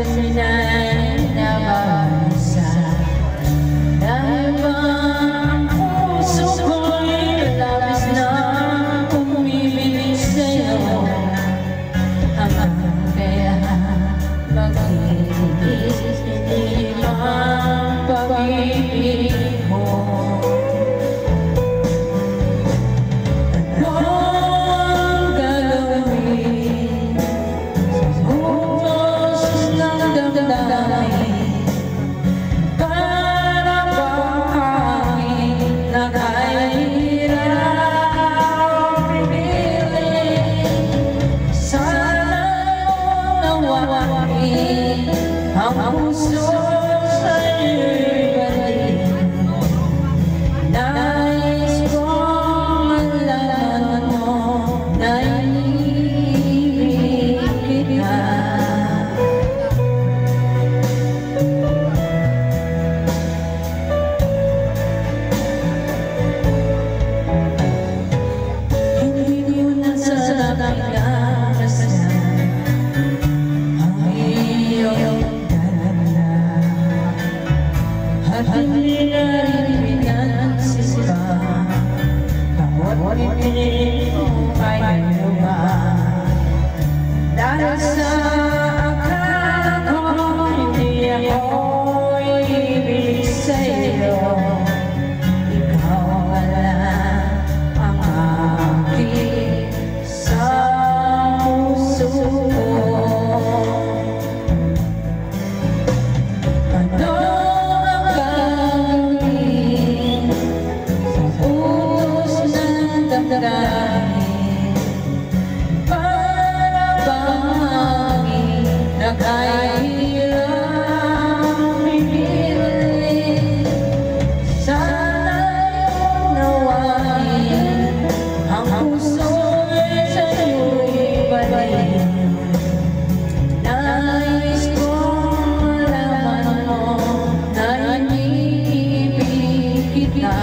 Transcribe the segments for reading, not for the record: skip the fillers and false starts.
sinay na mag-isa. Dahil ba ang puso ko'y labis na umiibig sa'yo, hanggang kaya mag-ibig hindi ang pag-ibig mo. Ang puso sa'yo'y balik. Nais kong malaman mo na iniibig kita. Hindi mo na sa akin nakasal ang iyong at hindi na rin pinagsisipa. Bawat piniling mo ay lumahan. Dahil sa akala ko hindi ako ibig sa'yo, ikaw wala ang aking sa puso ko. Para bang nakahirap pipili, sana iyong nawain ang puso'y sa'yo'y balik. Nais kong malaman mo na iniibig kita.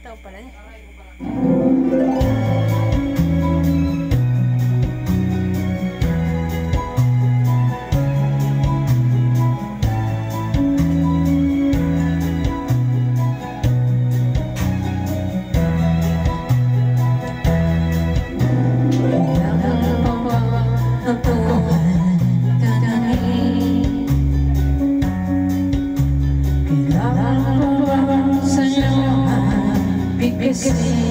Tahu pala eh. Kailangan ko ba sa'yo bigkasin?